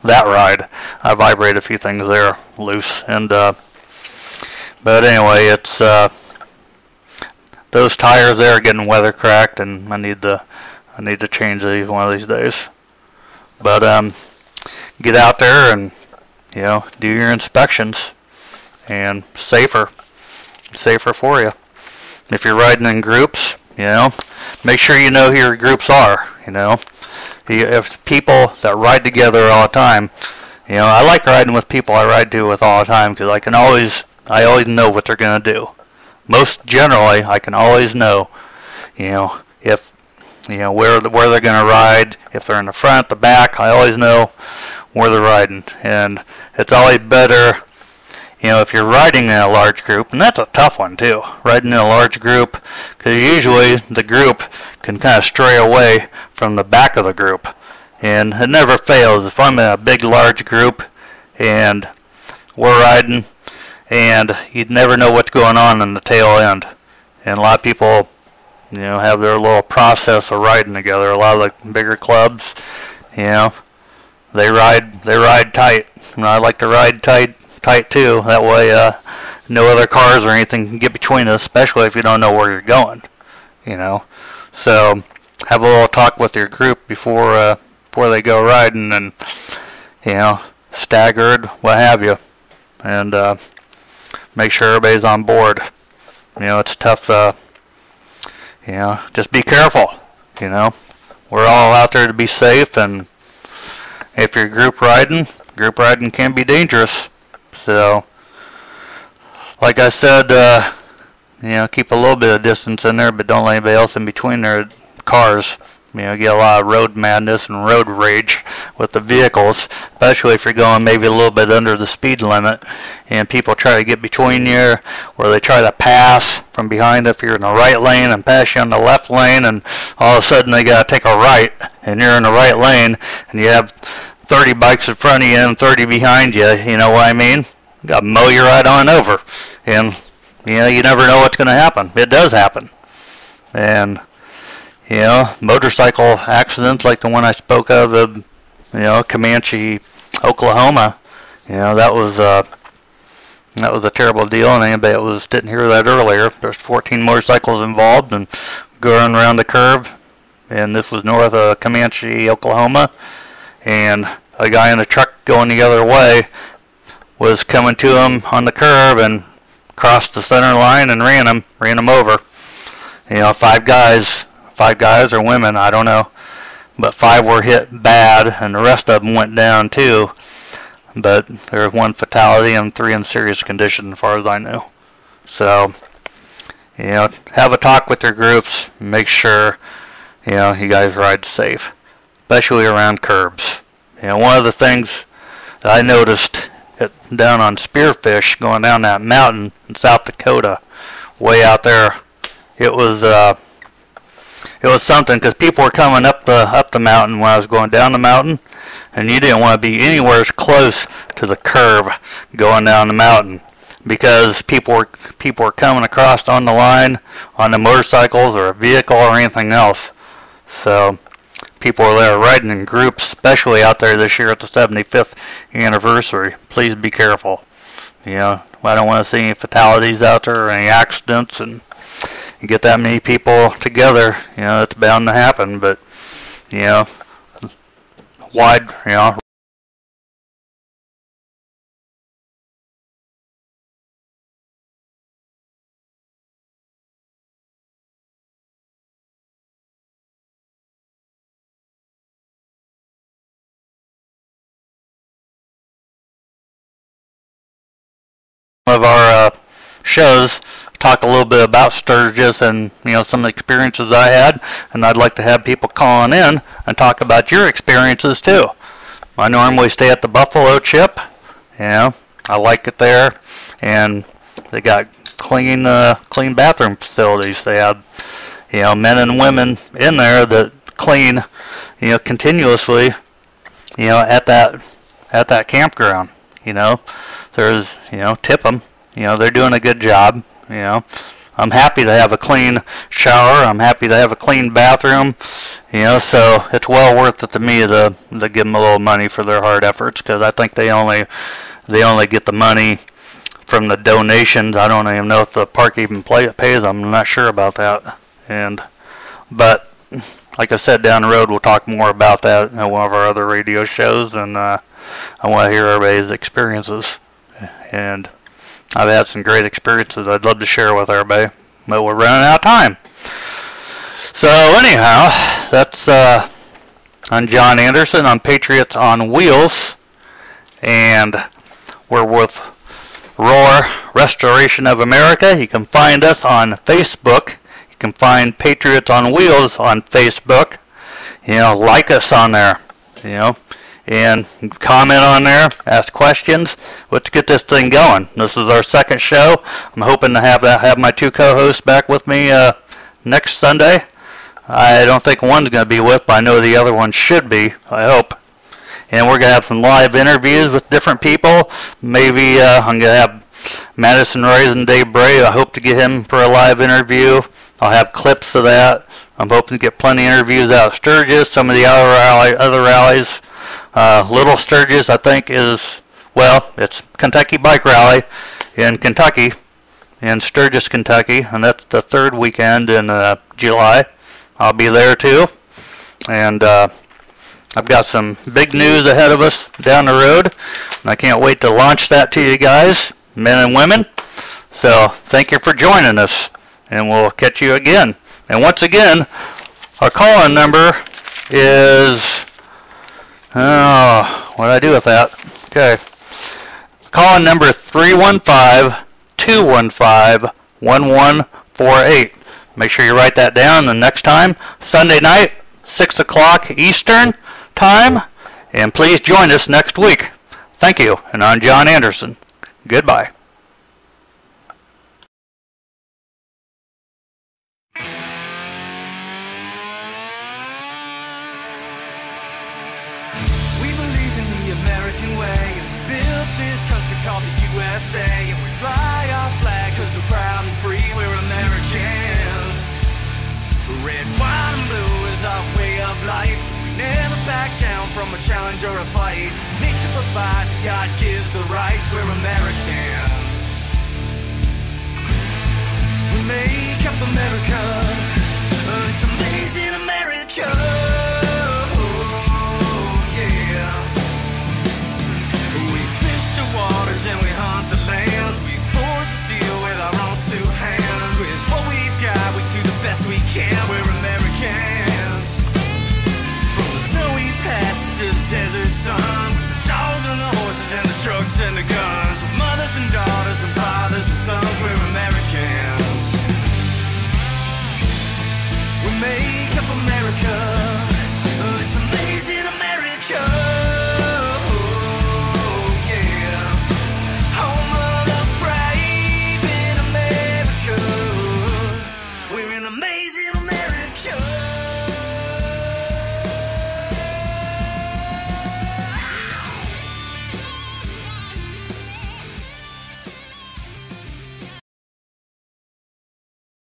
that ride. I vibrated a few things there loose, and but anyway, it's those tires there are getting weather cracked, and I need to change these one of these days. But get out there and do your inspections, and safer for you. If you're riding in groups, make sure you know who your groups are. If people that ride together all the time, I like riding with people I ride with all the time, because I always know what they're going to do. Most generally, I can always know, if where they're going to ride. If they're in the front, the back, I always know where they're riding. And it's always better, if you're riding in a large group, and that's a tough one too, riding in a large group, because usually the group can kind of stray away from the back of the group. And it never fails. If I'm in a big, large group and we're riding, and you'd never know what's going on in the tail end. And a lot of people, have their little process of riding together. A lot of the bigger clubs, they ride tight. And I like to ride tight too. That way, no other cars or anything can get between us, especially if you don't know where you're going. So have a little talk with your group before they go riding, and staggered, what have you, and make sure everybody's on board. It's tough. Just be careful. We're all out there to be safe, and if you're group riding can be dangerous. So, like I said, keep a little bit of distance in there, but don't let anybody else in between their cars. You get a lot of road madness and road rage with the vehicles, especially if you're going maybe a little bit under the speed limit, and people try to get between you, or they try to pass from behind if you're in the right lane and pass you on the left lane, and all of a sudden they got to take a right, and you're in the right lane, and you have 30 bikes in front of you and 30 behind you, you know what I mean? You got to mow you right on over, and you never know what's going to happen. It does happen. And motorcycle accidents like the one I spoke of, Comanche, Oklahoma, that was a terrible deal, and anybody that didn't hear that earlier, there's 14 motorcycles involved and going around the curve, and this was north of Comanche, Oklahoma, and a guy in a truck going the other way was coming to him on the curve and crossed the center line and ran him over. Five guys or women, I don't know, but 5 were hit bad, and the rest of them went down too. But there was 1 fatality and 3 in serious condition, as far as I know. So, have a talk with your groups. Make sure, you guys ride safe, especially around curbs. One of the things that I noticed down on Spearfish, going down that mountain in South Dakota, way out there, it was something, because people were coming up the mountain when I was going down the mountain, and you didn't want to be anywhere close to the curve going down the mountain, because people were coming across on the line on the motorcycles or a vehicle or anything else. So people were there riding in groups, especially out there this year at the 75th anniversary. Please be careful. I don't want to see any fatalities out there or any accidents, and you get that many people together, it's bound to happen. But wide, of our shows talk a little bit about Sturgis and some of the experiences I had, and I'd like to have people calling in and talk about your experiences too. I normally stay at the Buffalo Chip. I like it there, and they got clean bathroom facilities. They have men and women in there that clean continuously at that campground. There's tip them. They're doing a good job. I'm happy to have a clean shower. I'm happy to have a clean bathroom. So it's well worth it to me to give them a little money for their hard efforts, because I think they only get the money from the donations. I don't even know if the park even pays them. I'm not sure about that. But like I said, down the road we'll talk more about that in one of our other radio shows, and I want to hear everybody's experiences. And I've had some great experiences I'd love to share with everybody, but we're running out of time. So anyhow, that's I'm John Anderson on Patriots on Wheels, and we're with Roar Restoration of America. You can find us on Facebook. You can find Patriots on Wheels on Facebook. Like us on there, and comment on there, ask questions. Let's get this thing going. This is our second show. I'm hoping to have my two co-hosts back with me next Sunday. I don't think one's going to be with, but I know the other one should be, I hope. And we're going to have some live interviews with different people. Maybe I'm going to have Madison Reyes and Dave Bray. I hope to get him for a live interview. I'll have clips of that. I'm hoping to get plenty of interviews out of Sturgis, some of the other rallies. Little Sturgis, I think, it's Kentucky Bike Rally in Kentucky, in Sturgis, Kentucky, and that's the third weekend in July. I'll be there too, and I've got some big news ahead of us down the road, and I can't wait to launch that to you guys, men and women. So thank you for joining us, and we'll catch you again. And once again, our call-in number is, what did I do with that? Okay. Call-in number 315-215-1148. Make sure you write that down. The next time, Sunday night, 6 o'clock Eastern time. And please join us next week. Thank you. And I'm John Anderson. Goodbye. We believe in the American way, and we built this country called the USA, and we fly our flag because we're proud and free. We're Americans. Red, white, and blue is our way of life. We never back down from a challenge or a fight. Nature provides, God gives the rights. We're Americans. We make up America. It's amazing America. Yeah. We fish the waters and we hunt the lands. We forge the steel with our own two hands. With what we've got, we do the best we can. We're Americans. From the snowy pass to the desert sun, with the dogs and the horses and the trucks and the guns, with mothers and daughters and fathers and sons, we're Americans. We make up America.